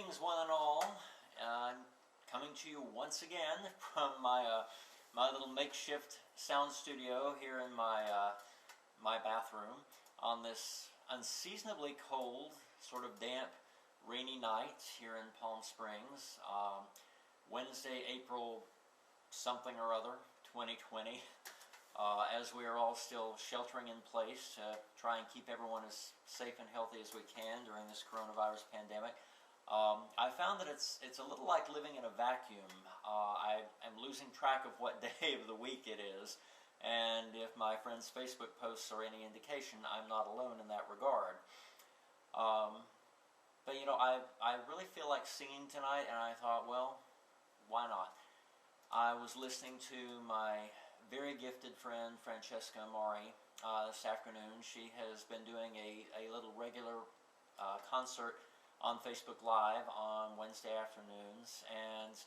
Greetings, one and all. I'm coming to you once again from my little makeshift sound studio here in my bathroom on this unseasonably cold, sort of damp, rainy night here in Palm Springs. Wednesday, April something or other, 2020. As we are all still sheltering in place to try and keep everyone as safe and healthy as we can during this coronavirus pandemic. I found that it's a little like living in a vacuum. I am losing track of what day of the week it is, and if my friends' Facebook posts are any indication, I'm not alone in that regard. But you know, I really feel like singing tonight, and I thought, well, why not? I was listening to my very gifted friend Francesca Amari this afternoon. She has been doing a little regular concert on Facebook Live on Wednesday afternoons, and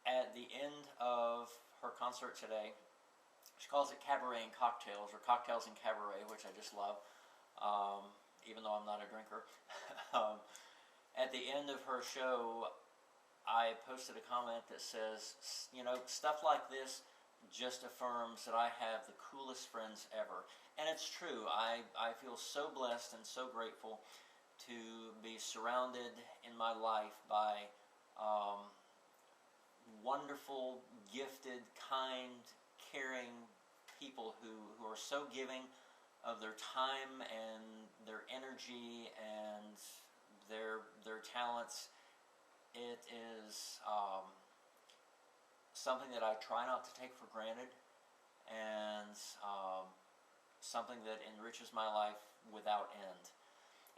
at the end of her concert today, she calls it Cabaret and Cocktails, or Cocktails and Cabaret, which I just love, even though I'm not a drinker. At the end of her show, I posted a comment that says, you know, stuff like this just affirms that I have the coolest friends ever. And it's true. I feel so blessed and so grateful to be surrounded in my life by wonderful, gifted, kind, caring people who are so giving of their time and their energy and their talents. It is something that I try not to take for granted, and something that enriches my life without end.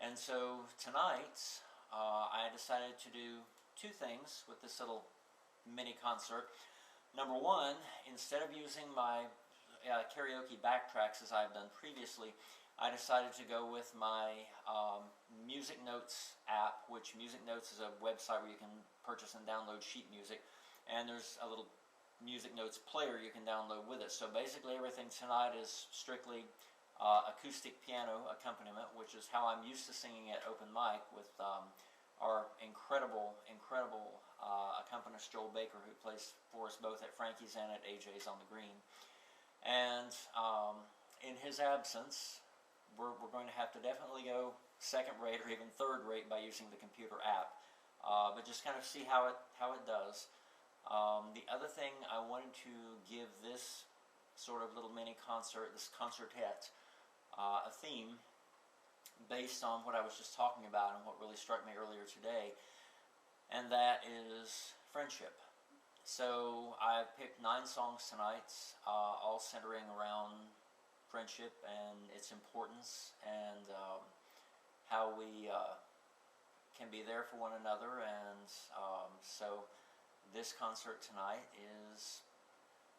And so tonight, I decided to do two things with this little mini concert. Number one, instead of using my karaoke backtracks as I've done previously, I decided to go with my Music Notes app, which Music Notes is a website where you can purchase and download sheet music, and there's a little Music Notes player you can download with it. So basically everything tonight is strictly acoustic piano accompaniment, which is how I'm used to singing at open mic with our incredible accompanist Joel Baker, who plays for us both at Frankie's and at AJ's on the Green. And in his absence, we're going to have to definitely go second rate or even third rate by using the computer app, but just kind of see how it does. The other thing I wanted to give this sort of little mini concert, this concertette, a theme based on what I was just talking about and what really struck me earlier today, and that is friendship. So I've picked 9 songs tonight, all centering around friendship and its importance, and how we can be there for one another. And so this concert tonight is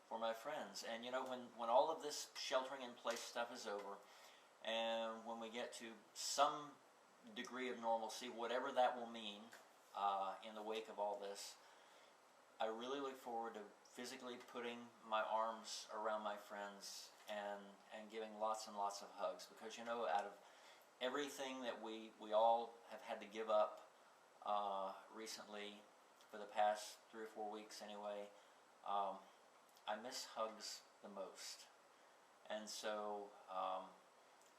for my friends. And you know, when all of this sheltering in place stuff is over, and when we get to some degree of normalcy, whatever that will mean in the wake of all this, I really look forward to physically putting my arms around my friends and giving lots and lots of hugs, because you know, out of everything that we all have had to give up recently for the past 3 or 4 weeks anyway, I miss hugs the most. And so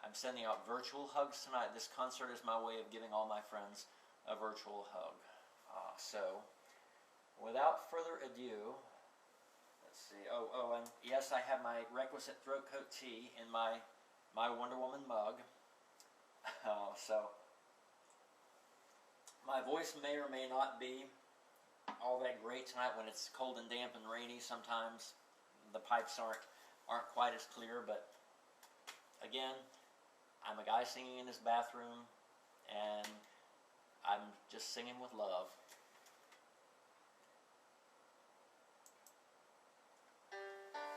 I'm sending out virtual hugs tonight. This concert is my way of giving all my friends a virtual hug. So without further ado, let's see. Oh, and yes, I have my requisite throat coat tea in my Wonder Woman mug. So my voice may or may not be all that great tonight when it's cold and damp and rainy. Sometimes the pipes aren't quite as clear, but again, I'm a guy singing in his bathroom, and I'm just singing with love.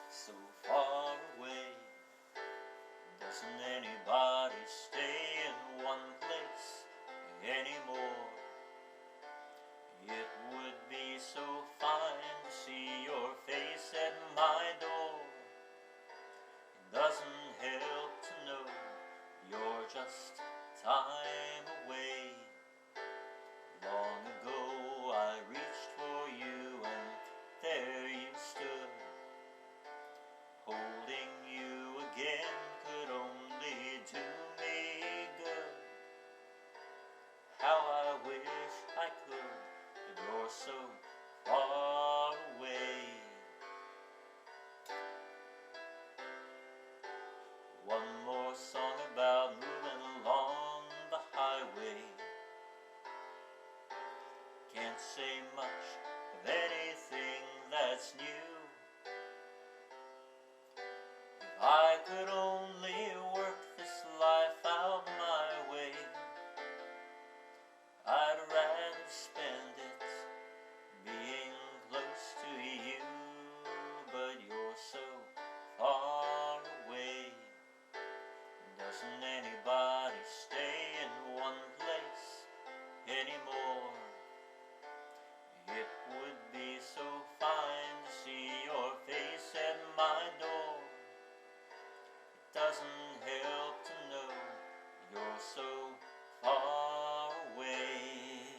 So far away, doesn't anybody stay in one place anymore? It would be so fine to see your face at my door. It doesn't help to know you're just time away. could only work this life out my way, I'd rather spend it being close to you, but you're so far away. Doesn't anybody stay in one place anymore? It would be so fine to see your face at my door. It doesn't help to know you're so far away.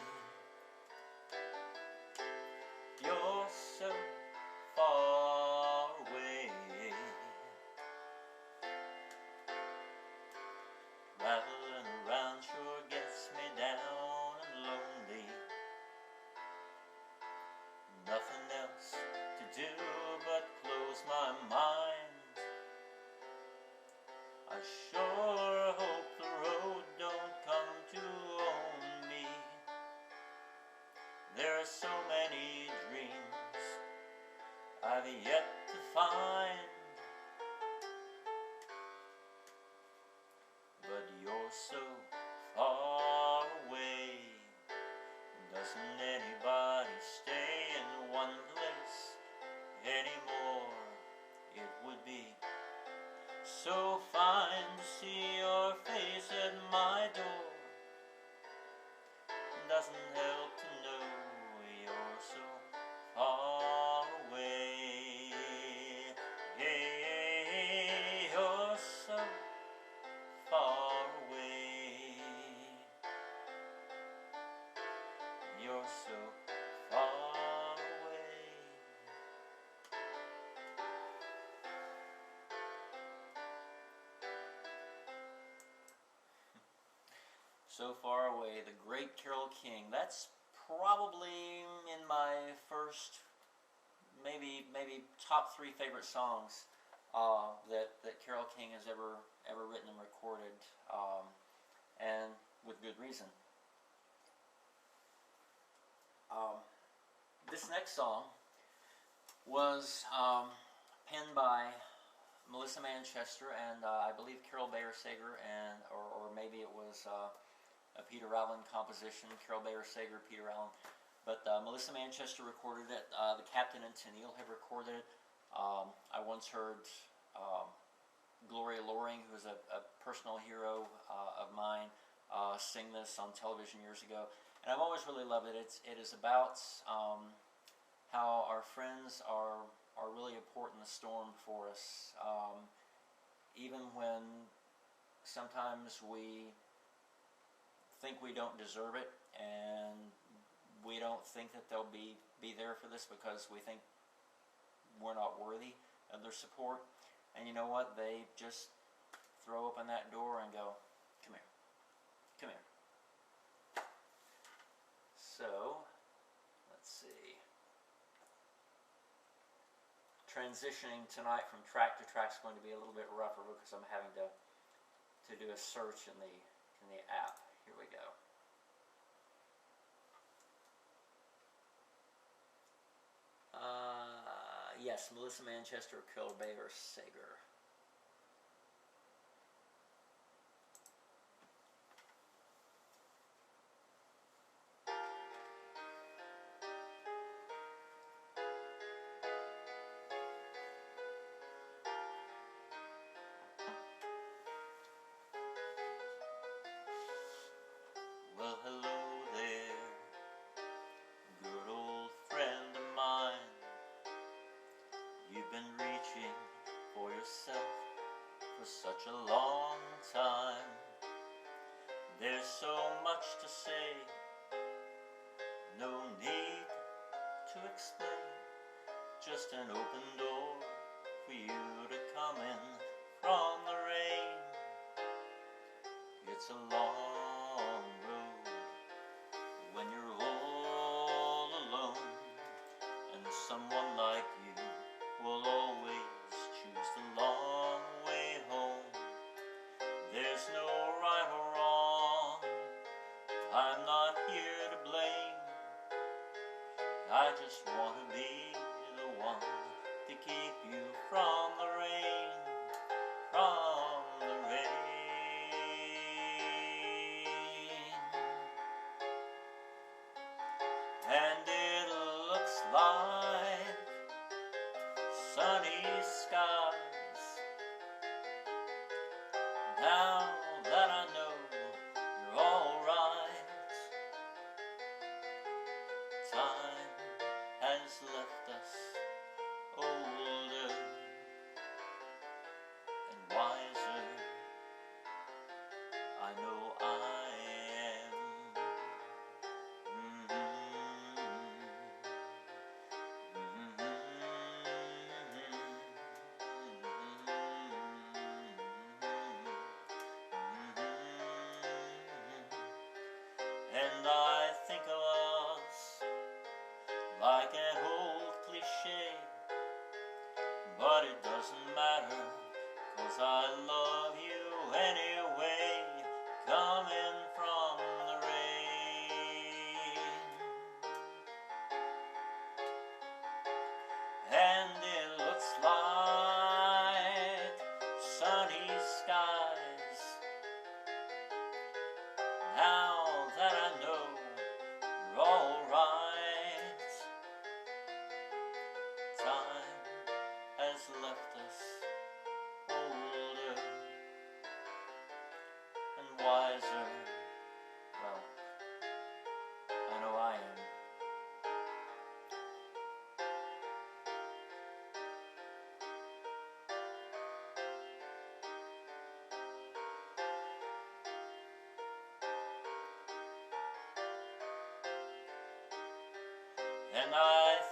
You're so far away. Rattling around sure gets me down and lonely. Nothing else to do but close my mind. I sure hope the road don't come to own me. There are so many dreams I've yet to find, but you're so far away. Doesn't anybody stay in one place anymore? It would be so fine to see your face at my door. Doesn't help to know you're so far away. Hey, you're so far away. You're so far away. So Far Away, the great Carole King. That's probably in my first, maybe top 3 favorite songs that Carole King has ever written and recorded, and with good reason. This next song was penned by Melissa Manchester and I believe Carol Bayer Sager, and or maybe it was a Peter Allen composition. Carol Bayer Sager, Peter Allen, but Melissa Manchester recorded it. The Captain and Tennille have recorded it. I once heard Gloria Loring, who is a personal hero of mine, sing this on television years ago. And I've always really loved it. It is about how our friends are really a port in the storm for us. Even when sometimes we think we don't deserve it, and we don't think that they'll be there for this because we think we're not worthy of their support. And you know what? They just throw open that door and go, come here, come here. So, let's see. Transitioning tonight from track to track is going to be a little bit rougher because I'm having to do a search in the app. Here we go. Yes, Melissa Manchester, Carol Bayer Sager. Well, hello there, good old friend of mine. You've been reaching for yourself for such a long time. There's so much to say, no need to explain. Just an open door for you to come in from the rain. It's a long road when you're all alone, and someone like you will always choose the long way home. There's no right or wrong, I'm not here to blame. I just want to be the one to keep you from the rain, from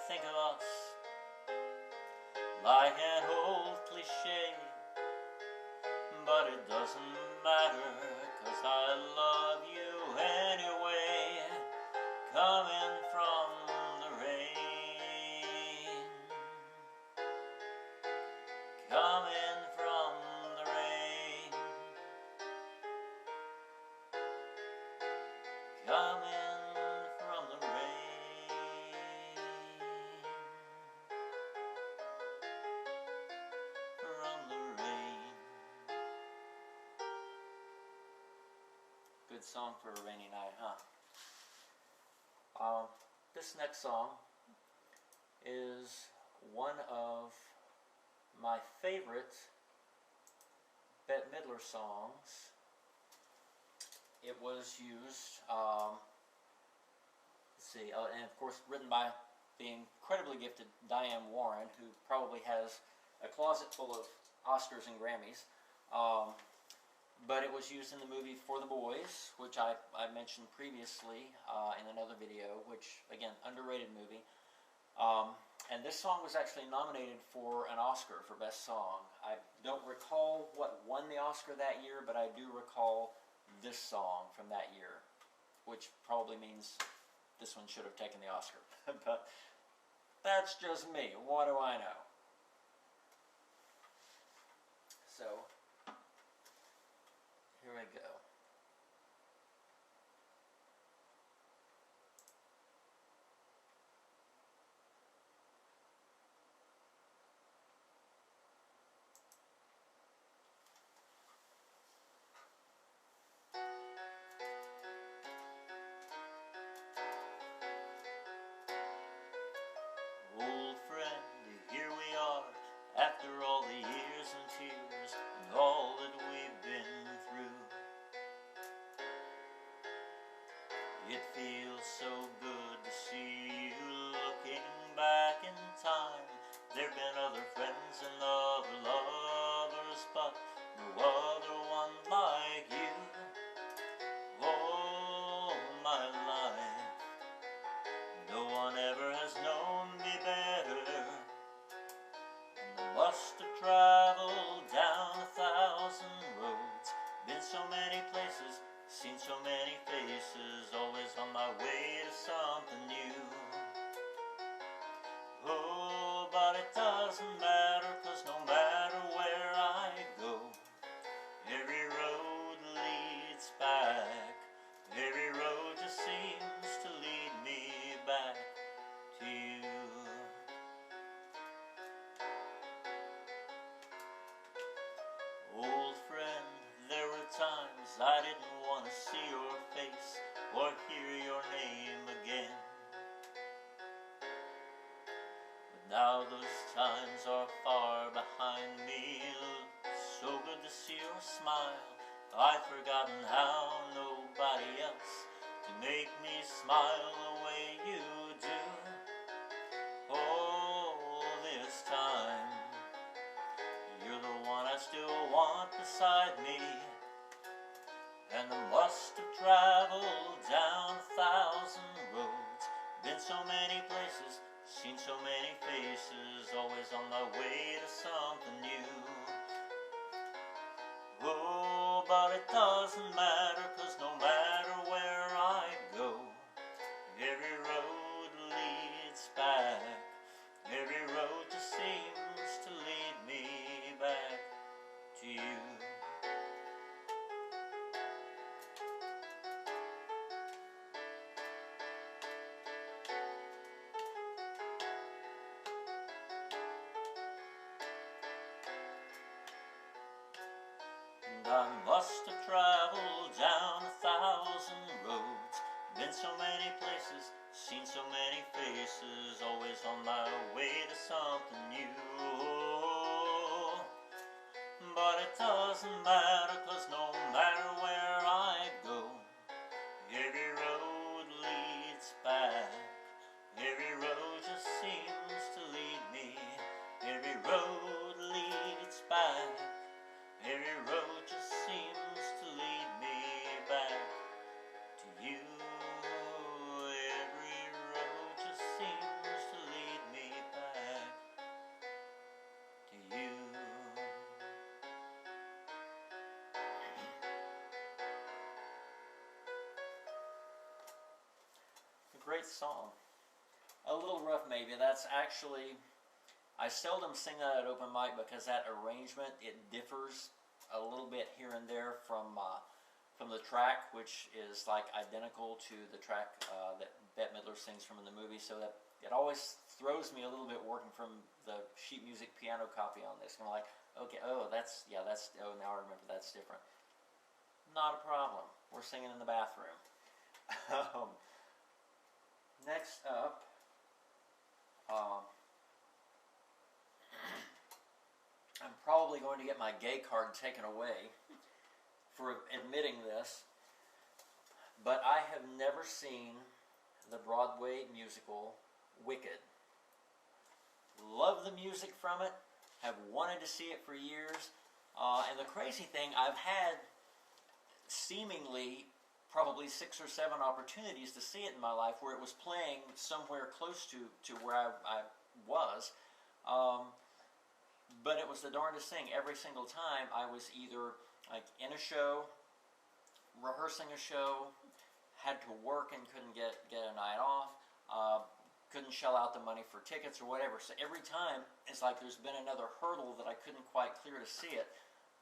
think of us like an old cliche, but it doesn't matter, 'cause I love you anyway. Coming from the rain, coming from the rain, coming from the rain, from the rain. Good song for a rainy night, huh? This next song is one of my favorite Bette Midler songs. It was used, and of course written by the incredibly gifted Diane Warren, who probably has a closet full of Oscars and Grammys. But it was used in the movie For the Boys, which I mentioned previously in another video, which, again, underrated movie. And this song was actually nominated for an Oscar for Best Song. I don't recall what won the Oscar that year, but I do recall this song from that year, which probably means this one should have taken the Oscar. But that's just me. What do I know? So, here we go. Old friend, here we are, after all the years and tears and all that we've been through. It feels so good to see you looking back in time. There've been other friends and other lovers, but no other one like you. All my life, no one ever has known me better. And I must have traveled down 1,000 roads, been so many places, seen so many faces, always on my way to something new. Oh, but it doesn't matter, 'cause no matter where I go, every road leads back. Every road just seems to lead me back to you. Old friend, there were times I didn't want to see your face or hear your name again. But now those times are far behind me. So good to see your smile. I've forgotten how nobody else can make me smile the way you do. Oh, this time, you're the one I still want beside me. And I must have traveled down 1,000 roads, been so many places, seen so many faces, always on my way to something new. Oh, but it doesn't matter, 'cause no matter where I go, every road leads back. Every road just seems to lead me back to you. And I must have traveled down 1,000 roads, been so many places, seen so many faces, always on my way to something new. But it doesn't matter, 'cause no matter where I go, every road leads back. Every road just seems to lead me. Every road leads back. Every road just seems to lead me back to you. Every road just seems to lead great song. A Little Rough maybe. That's actually, I seldom sing that at open mic because that arrangement, it differs a little bit here and there from the track, which is like identical to the track that Bette Midler sings from in the movie, so that it always throws me a little bit working from the sheet music piano copy on this. I'm like, okay, oh, that's, now I remember that's different. Not a problem. We're singing in the bathroom. Next up, I'm probably going to get my gay card taken away for admitting this, but I have never seen the Broadway musical Wicked. Love the music from it, have wanted to see it for years, and the crazy thing, I've had seemingly probably 6 or 7 opportunities to see it in my life where it was playing somewhere close to where I was, but it was the darndest thing. Every single time I was either like in a show, rehearsing a show, had to work and couldn't get a night off, couldn't shell out the money for tickets or whatever. So every time it's like there's been another hurdle that I couldn't quite clear to see it.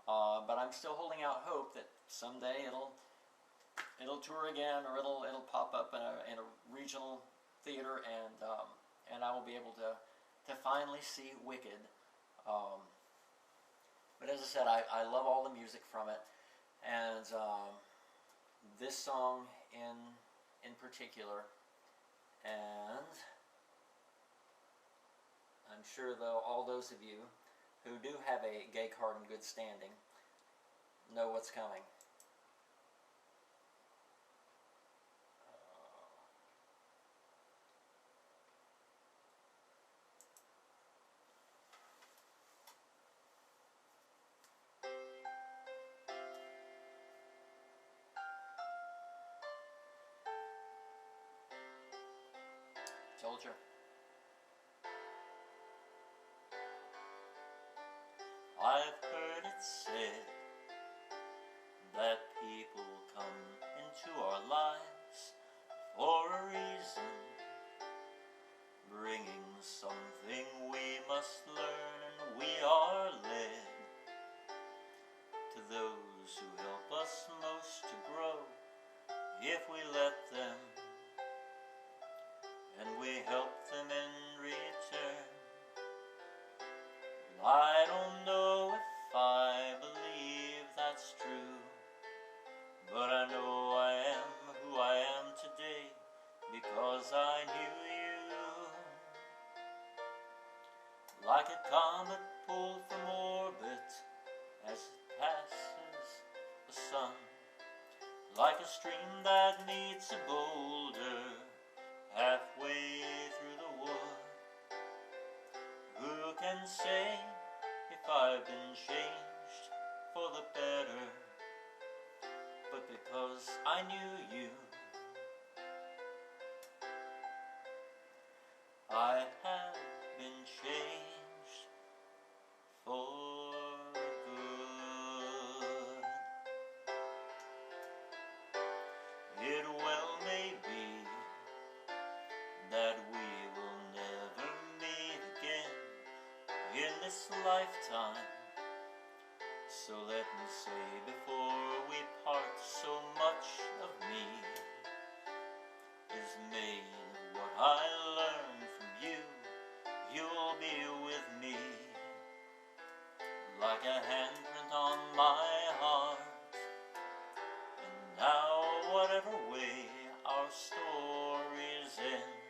But I'm still holding out hope that someday it'll tour again, or it'll pop up in a regional theater, and I will be able to finally see Wicked. But as I said, I love all the music from it, and this song in particular, and I'm sure though all those of you who do have a gay card in good standing know what's coming. Told you. I've heard it said that people come into our lives for a reason, bringing something we must learn, and we are led to those who help us most to grow if we let them, and we help them in return. I don't know if I believe that's true, but I know I am who I am today because I knew you. Like a comet pulled from orbit as it passes the sun, like a stream that meets a boulder halfway through the wood. Who can say if I've been changed for the better? But because I knew you, I have been changed for good. It well may be that we will never meet again in this lifetime, so let me say before we part, so much of me is made of what I learned from you. You'll be with me like a handprint on my heart. And now whatever way our stories end,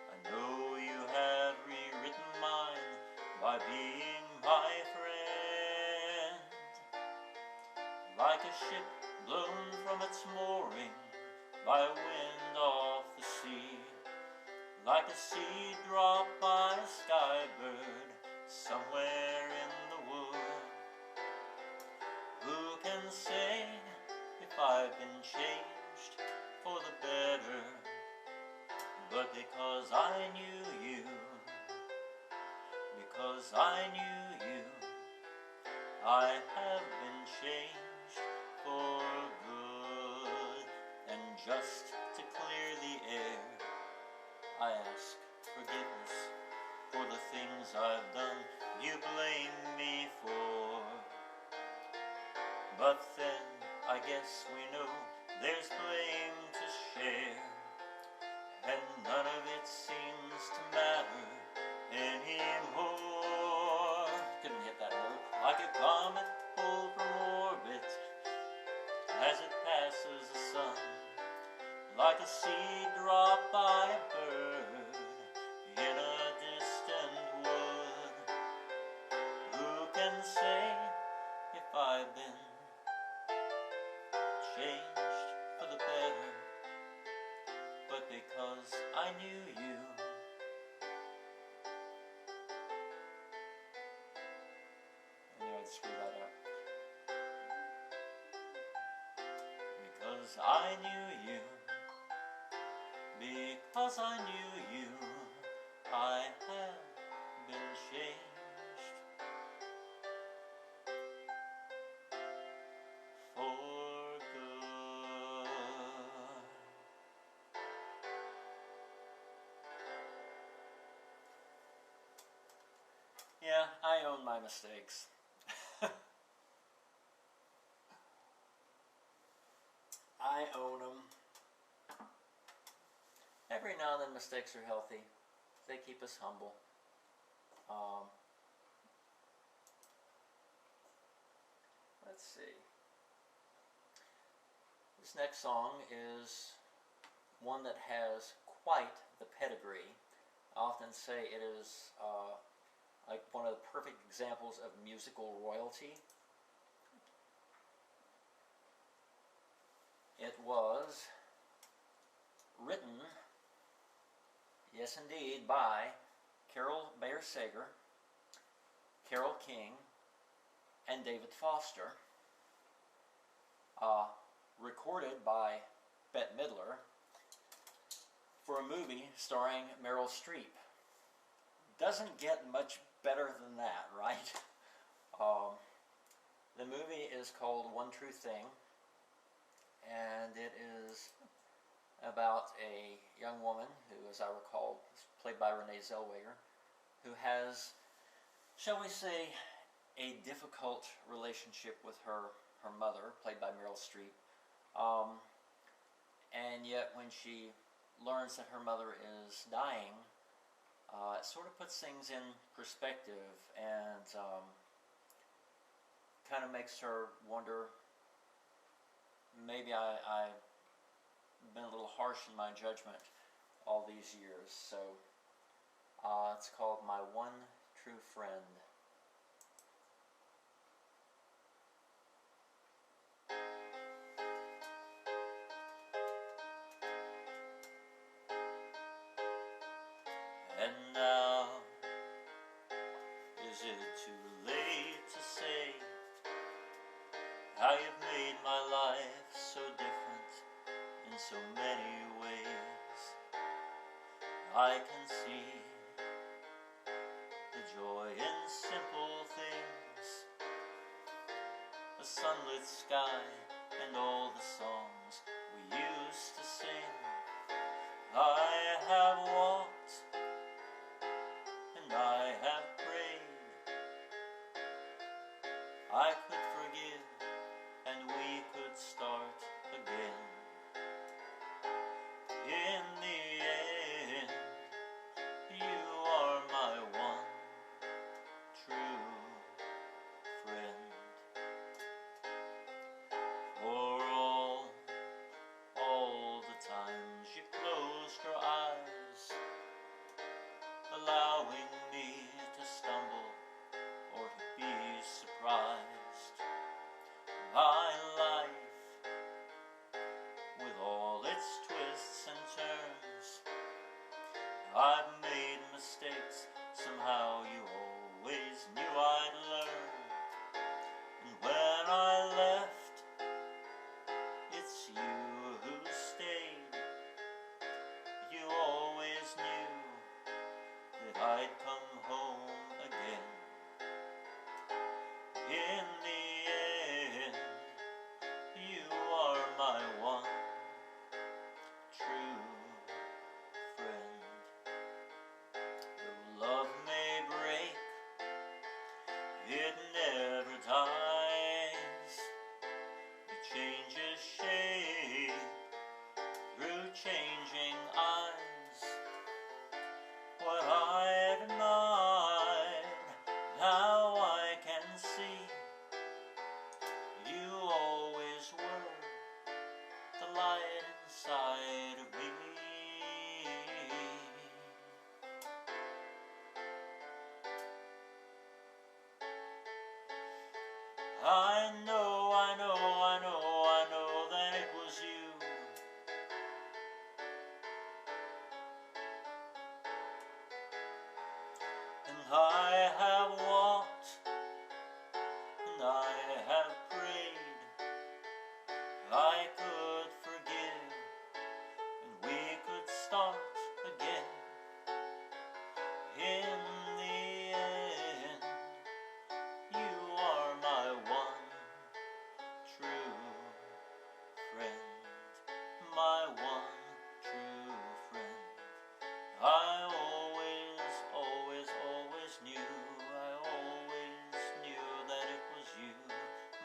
I know you have rewritten mine by being my friend. Like a ship blown from its mooring by a wind off the sea, like a seed dropped by a skybird somewhere in the wood. Who can say if I've been changed for the better? But because I knew you, because I knew you, I have been changed for good. And just to clear the I ask forgiveness for the things I've done you blame me for. But then I guess we know there's blame to share, and none of it seems to matter anymore. Couldn't hit that note. Like a comet pulled from orbit as it passes the sun, like a seed dropped by a bird in a distant wood. Who can say if I've been changed for the better? But because I knew you, I knew I'd screw that up. Because I knew you, because I knew you, I have been changed for good. Yeah, I own my mistakes. I own them. Every now and then mistakes are healthy. They keep us humble. Let's see. This next song is one that has quite the pedigree. I often say it is like one of the perfect examples of musical royalty. It was written, yes indeed, by Carol Bayer Sager, Carole King, and David Foster. Recorded by Bette Midler for a movie starring Meryl Streep. Doesn't get much better than that, right? The movie is called One True Thing, and it is about a young woman who, as I recall, is played by Renee Zellweger, who has, shall we say, a difficult relationship with her mother, played by Meryl Streep. And yet when she learns that her mother is dying, it sort of puts things in perspective and kind of makes her wonder, maybe I've been a little harsh in my judgment all these years. So it's called My One True Friend. And now, is it too late to say how you've made my life so different in so many ways? I can see the joy in simple things, the sunlit sky and all the songs we used to sing. I have walked and I have prayed. I could forgive and we could start again. In the end, you are my one true friend. For all the times you closed your eyes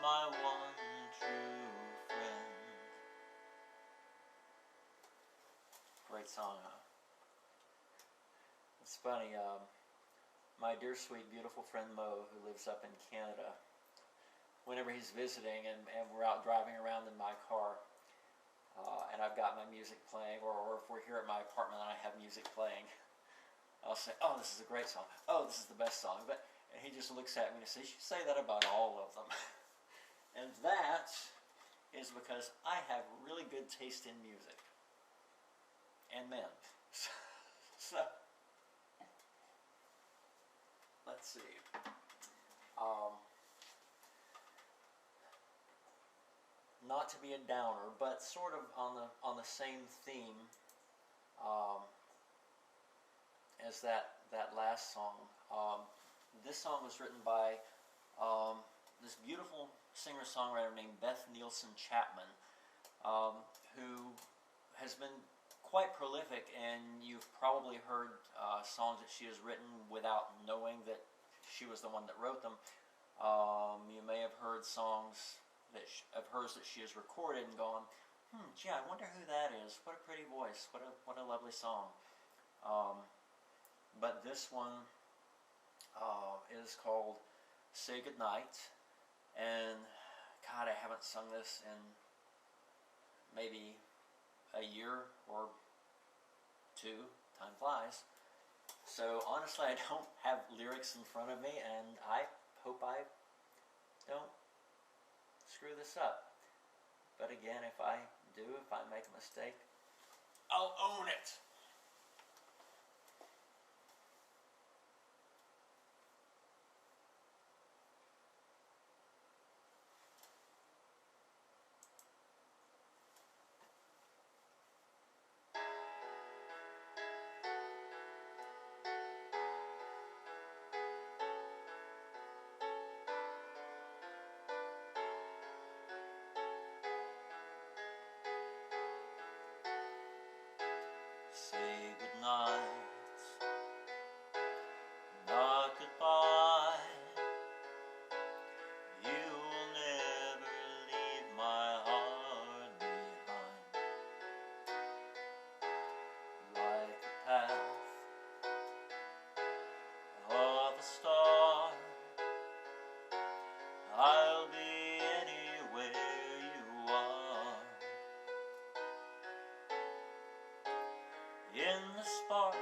my one true friend. Great song, huh? It's funny, my dear, sweet, beautiful friend Mo, who lives up in Canada, whenever he's visiting and we're out driving around in my car, and I've got my music playing, or if we're here at my apartment and I have music playing, I'll say, oh, this is a great song. Oh, this is the best song. And he just looks at me and says, you say that about all of them. And that is because I have really good taste in music. And men. So, let's see. Not to be a downer, but sort of on the same theme as that last song. This song was written by this beautiful singer-songwriter named Beth Nielsen Chapman, who has been quite prolific, and you've probably heard songs that she has written without knowing that she was the one that wrote them. You may have heard songs of hers that she has recorded and gone, gee, I wonder who that is. What a pretty voice. What a lovely song. But this one is called Say Goodnight, and God, I haven't sung this in maybe a year or two. Time flies. So honestly, I don't have lyrics in front of me, and I hope I don't screw this up. But again, if I make a mistake, I'll own it. Say goodnight, not goodbye. You will never leave my heart behind. Like a path of a star, I'll be anywhere you are. In the spark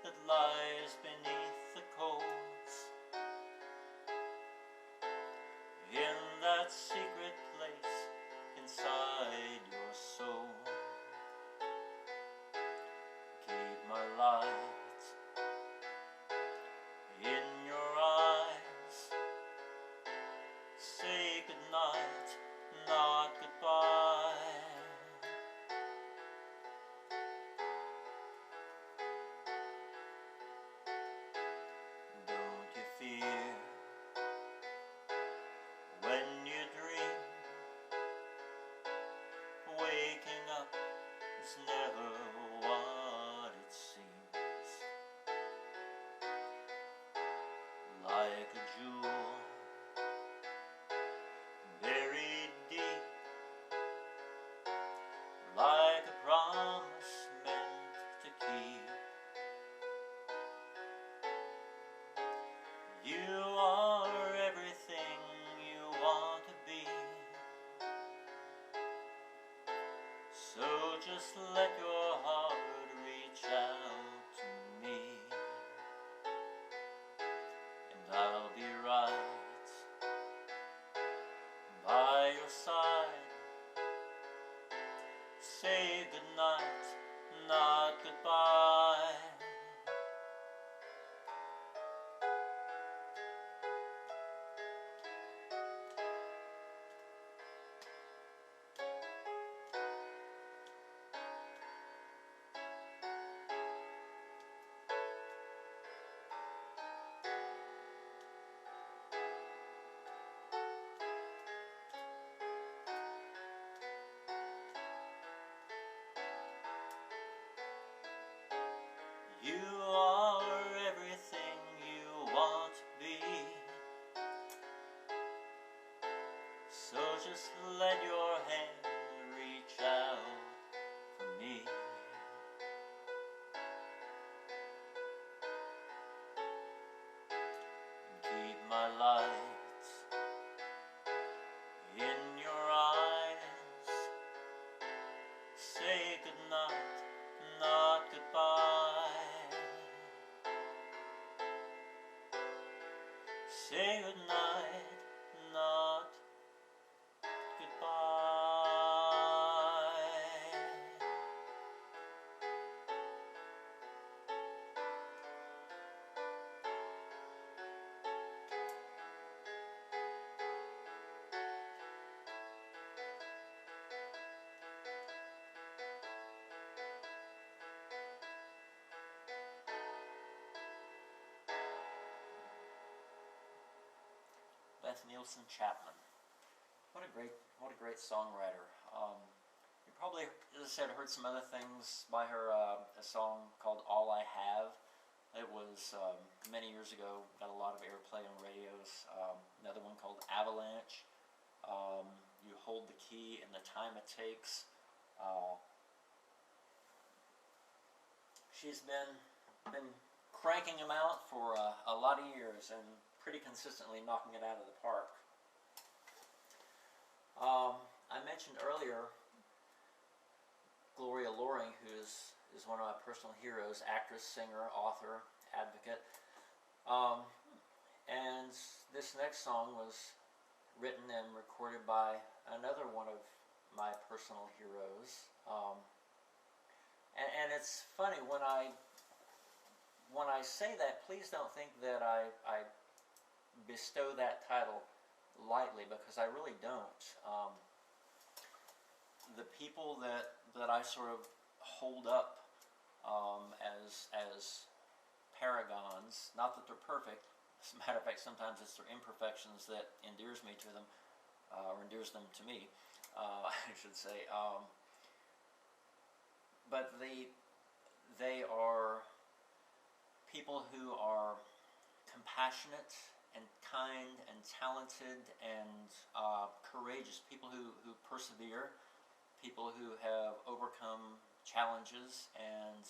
that lies beneath the coals, in that secret place inside your soul, keep my light in your eyes. Say goodnight, not goodbye. Don't you fear when you dream, waking up is never what it seems. Like a jewel buried deep, like a promise meant to keep. You are everything you want to be, so just let your heart reach out to me, and I'll be right by your side. Say goodnight, not goodbye. You are everything you want to be, just let your hand reach out for me. Keep my light in your eyes. Say goodnight, not goodbye. Say goodnight, not goodbye. Beth Nielsen Chapman. What a great songwriter. You probably, as I said, heard some other things by her. A song called "All I Have." It was many years ago. Got a lot of airplay on radios. Another one called "Avalanche." "You Hold the Key" and "The Time It Takes." She's been cranking them out for a lot of years and pretty consistently knocking it out of the park. I mentioned earlier Gloria Loring, who is one of my personal heroes, actress, singer, author, advocate. And this next song was written and recorded by another one of my personal heroes. And it's funny, when I say that, please don't think that I bestow that title lightly, because I really don't. The people that I sort of hold up as paragons, not that they're perfect. As a matter of fact, sometimes it's their imperfections that endears me to them, or endears them to me, I should say. But they are people who are compassionate and kind and talented and courageous, people who persevere, people who have overcome challenges and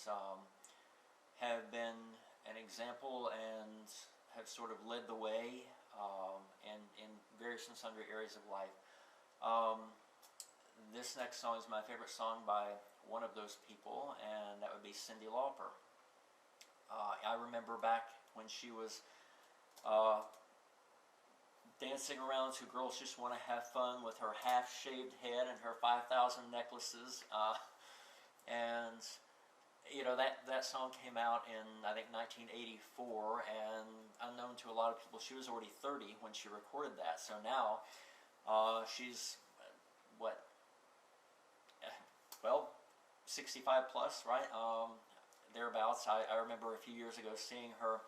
have been an example and have sort of led the way in various and sundry areas of life. This next song is my favorite song by one of those people, and that would be Cyndi Lauper. I remember back when she was dancing around to "Girls Just Want to Have Fun" with her half-shaved head and her 5,000 necklaces. And, you know, that song came out in, I think, 1984, and unknown to a lot of people, she was already 30 when she recorded that. So now, she's, what, well, 65 plus, right? Thereabouts. I remember a few years ago seeing her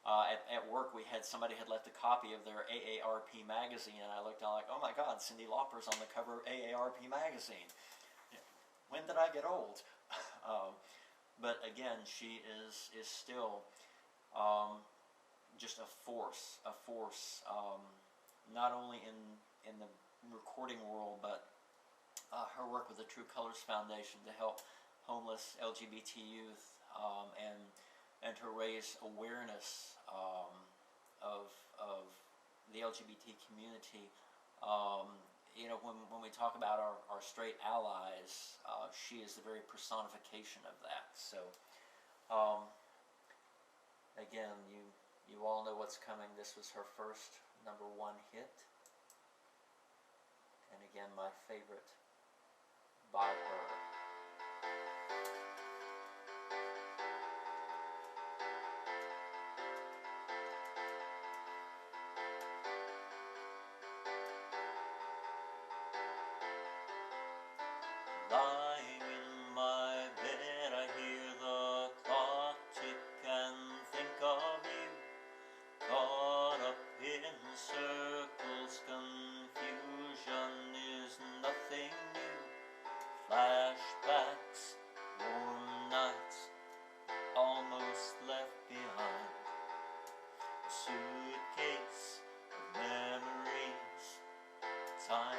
at work. Somebody had left a copy of their AARP magazine, and I looked down like, oh my God, Cyndi Lauper's on the cover of AARP magazine. When did I get old? But again, she is still just a force, not only in the recording world, but her work with the True Colors Foundation to help homeless LGBT youth, and to raise awareness of the LGBT community. You know, when we talk about our straight allies, she is the very personification of that. So, again, you all know what's coming. This was her first #1 hit, and again, my favorite by her. Lying in my bed, I hear the clock tick and think of you. Caught up in circles, confusion is nothing new.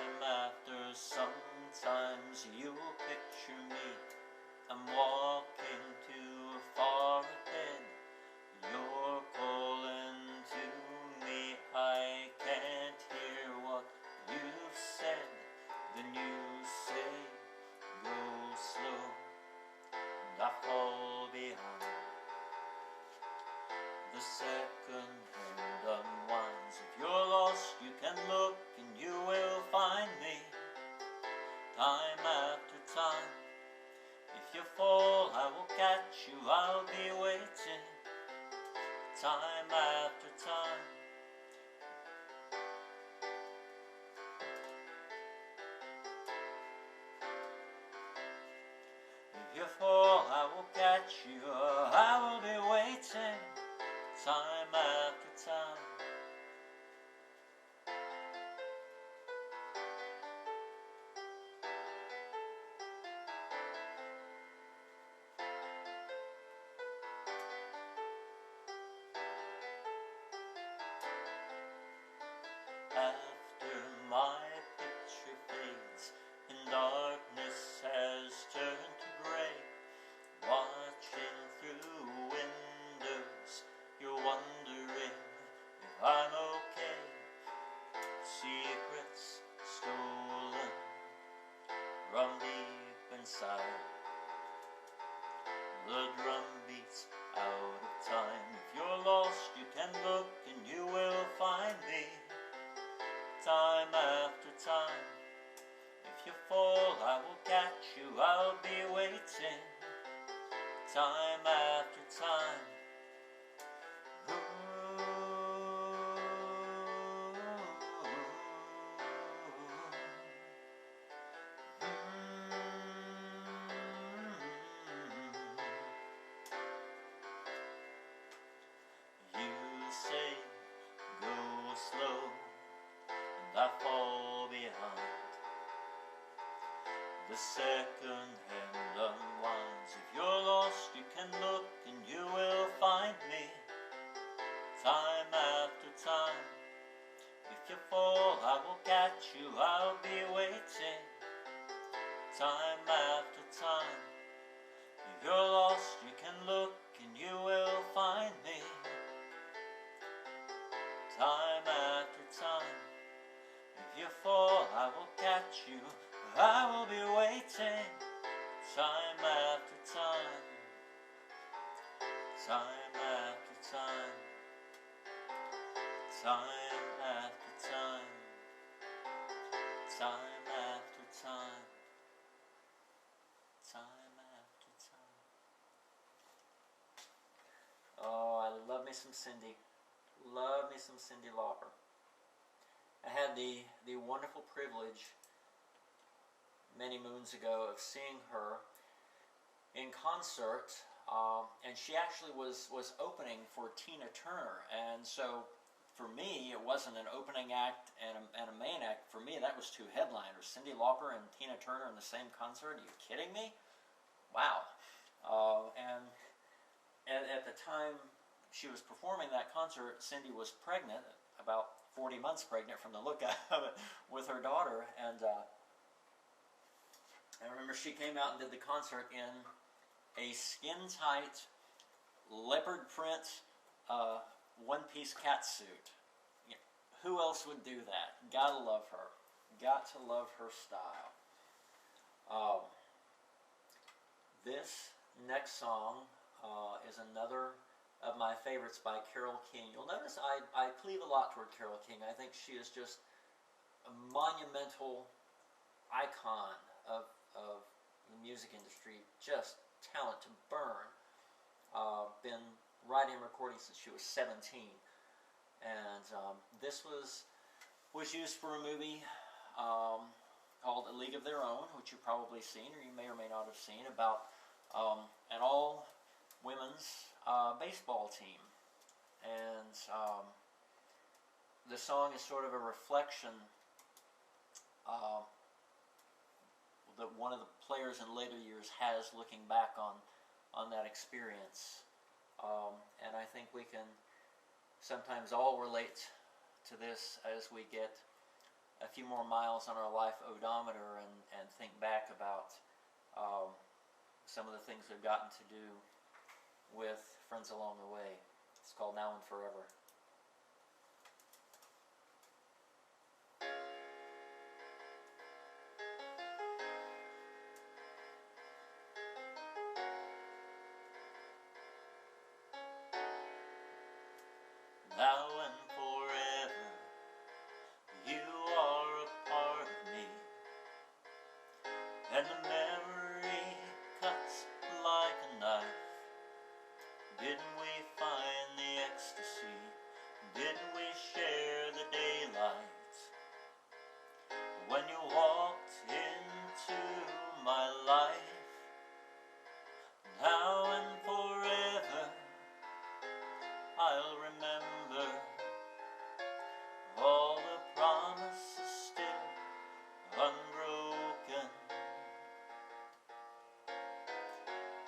time after, sometimes you'll picture me. I'm walking too far ahead. You're calling to me. I can't hear what you've said. Then you say, go slow, and I fall behind. The second hand unwinds. If you're lost, you can look and you will find me. Time after time. If you fall, I will catch you. I'll be waiting. Time after time. If you fall, I will catch you. I will be waiting. Time after time. After my picture fades and darkness has turned to gray, watching through windows, you're wondering if I'm okay. Secrets stolen from deep inside. The drum beats out of time. If you're lost, you can look and you will find me. Time after time. If you fall, I will catch you. I'll be waiting. Time after time. You say, go slow, and I fall behind. The second hand unwinds. If you're lost, you can look and you will find me. Time after time. If you fall, I will catch you. I'll be waiting. Time after time. If you're lost, you can look and you will find me. Time after time. If you fall, I will catch you. I will be waiting. Time after time. Time after time. Time after time. Time after time. Time after time. Oh, I love me some Cyndi. Love me some Cyndi Lauper. I had the wonderful privilege many moons ago of seeing her in concert, and she actually was opening for Tina Turner. And so for me, it wasn't an opening act and a main act. For me, that was two headliners, Cyndi Lauper and Tina Turner in the same concert. Are you kidding me? Wow. And at the time she was performing that concert, Cyndi was pregnant, about 40 months pregnant from the look of it, with her daughter. And I remember she came out and did the concert in a skin-tight leopard print one-piece catsuit. Yeah. Who else would do that? Gotta love her. Got to love her style. This next song is another of my favorites by Carole King. You'll notice I cleave a lot toward Carole King. I think she is just a monumental icon of the music industry. Just talent to burn. Been writing and recording since she was 17. And this was used for a movie called A League of Their Own, which you've probably seen, or you may or may not have seen, about an all-women's baseball team. And the song is sort of a reflection that one of the players in later years has, looking back on that experience. And I think we can sometimes all relate to this as we get a few more miles on our life odometer and think back about some of the things we've gotten to do with friends along the way. It's called Now and Forever. Now and forever, you are a part of me, and the memory cuts like a knife. Didn't we find the ecstasy? Didn't we share the daylight? When you walked into my life, now and forever, I'll remember all the promises still unbroken,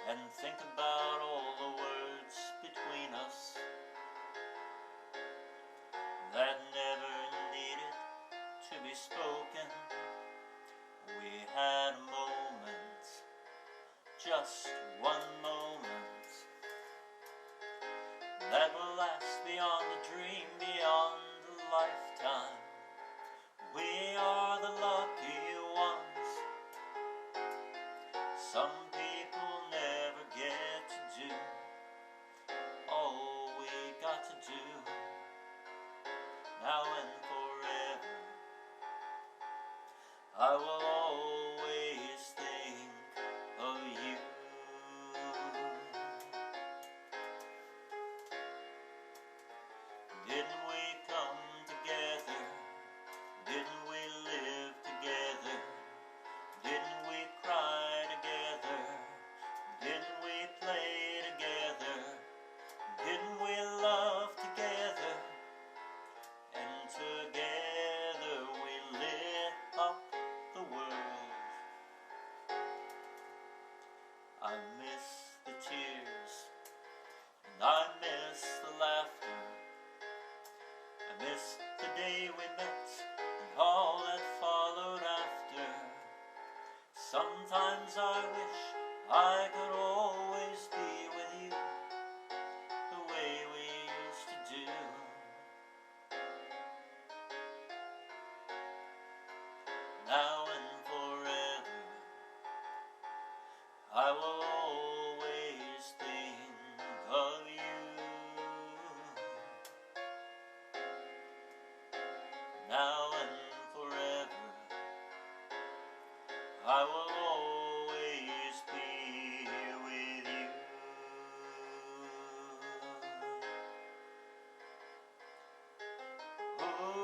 and think about all the words between us that never needed to be spoken. We had a moment, just one moment, that will last beyond the dream, beyond a lifetime. We are the lucky ones. Some people never get to do all we got to do. Now and forever, I will always think of you. Didn't we come together? Didn't we live together? Didn't we cry together? Didn't we play together? Didn't we love together? And together we lit up the world. I miss the tears, and I miss the laughter. I miss the day we met and all that followed after. Sometimes I wish I could always be with you, the way we used to do. Now and forever, I will always think of you. Now and forever, I will always be with you. Oh,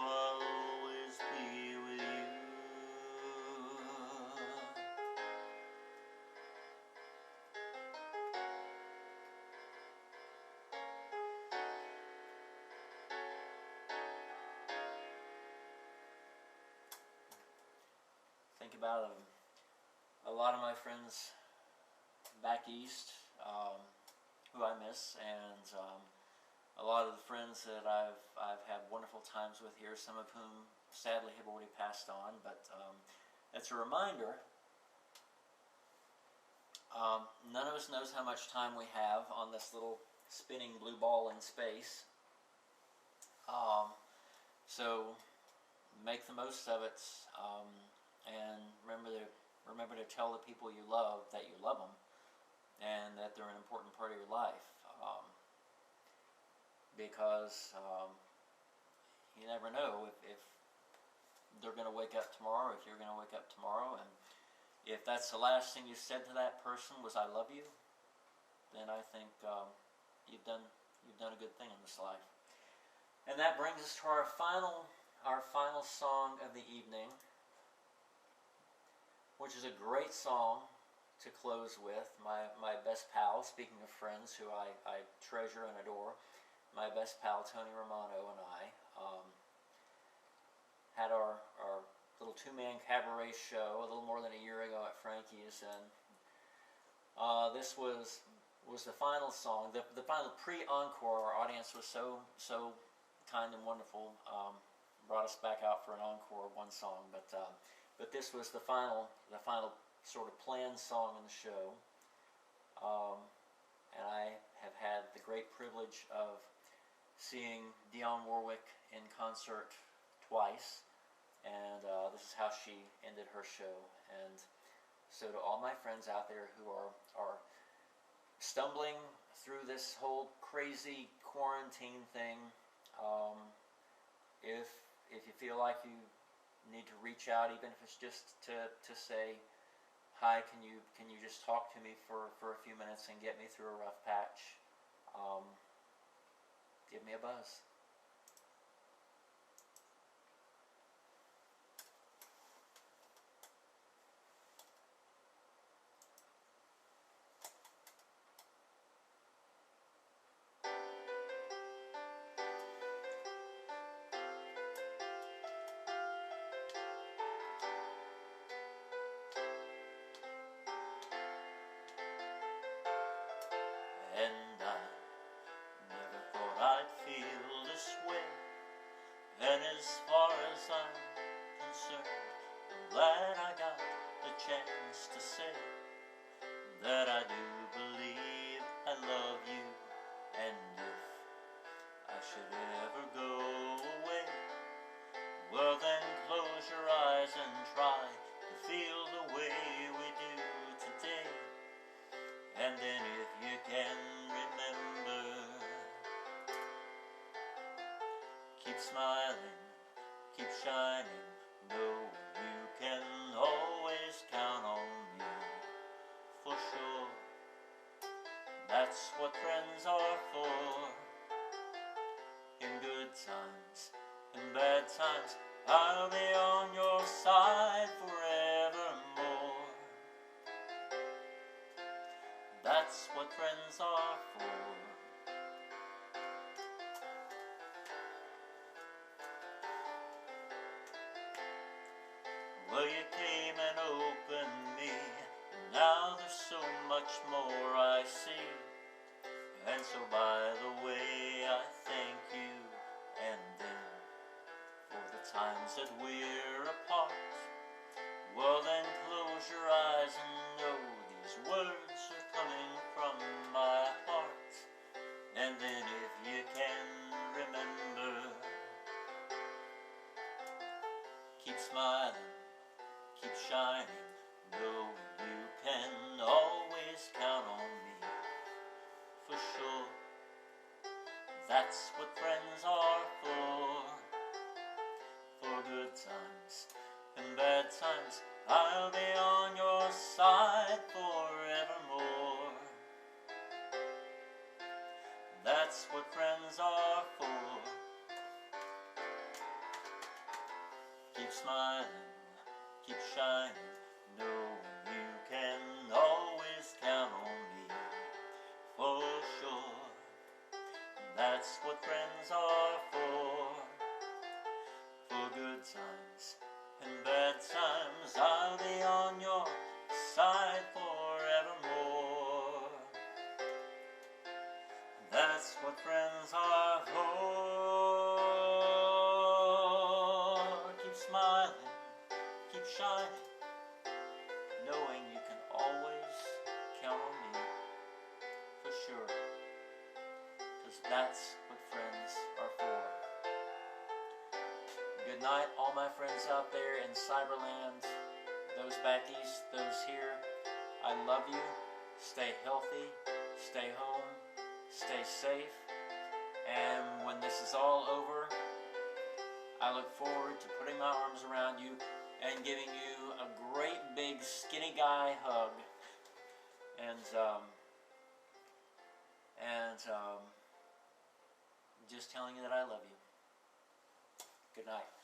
I'll always be with you. Think about a lot of my friends back east who I miss, and a lot of the friends that I've had wonderful times with here, some of whom sadly have already passed on, but it's a reminder. None of us knows how much time we have on this little spinning blue ball in space. So make the most of it, and remember to tell the people you love that you love them, and that they're an important part of your life. Because you never know if they're going to wake up tomorrow, if you're going to wake up tomorrow, and if that's the last thing you said to that person was "I love you," then I think you've done a good thing in this life. And that brings us to our final song of the evening, which is a great song to close with. My best pal, speaking of friends who I treasure and adore, my best pal Tony Romano and I had our little two-man cabaret show a little more than a year ago at Frankie's, and this was the final song, the final pre-encore. Our audience was so kind and wonderful, brought us back out for an encore of one song. But this was the final sort of planned song in the show. And I have had the great privilege of seeing Dionne Warwick in concert twice, and this is how she ended her show. And so to all my friends out there who are stumbling through this whole crazy quarantine thing, if you feel like you need to reach out, even if it's just to say, hi, can you just talk to me for a few minutes and get me through a rough patch? Give me a buzz. And I never thought I'd feel this way. And as far as I'm concerned, I'm glad I got the chance to say that I do believe I love you. And if I should ever go away, well then close your eyes and try to feel the way we do today. And then if you can remember, keep smiling, keep shining, know you can always count on me, for sure. That's what friends are for. In good times, in bad times, I'll be on your side forevermore. That's what friends are for. Well, you came and opened me, and now there's so much more I see. And so by the way, I thank you, and then for the times that we're apart. Well then close your eyes and know these words are coming from my heart. And then if you can remember, keep smiling, keep shining, know you can always count on me, for sure. That's what friends are for. For good times and bad times, I'll be on your side forevermore. That's what friends are for. Keep smiling, keep shining, know you can always count on me, for sure. That's what friends are for. For good times and bad times, I'll be on your side forevermore. That's what friends are for. Keep smiling, keep shining, knowing you can always count on me, for sure. 'Cause that's what friends are for. Good night, all my friends out there in Cyberland, those back east, those here. I love you. Stay healthy, stay home, stay safe. And when this is all over, I look forward to putting my arms around you and giving you a great big skinny guy hug. And just telling you that I love you. Good night.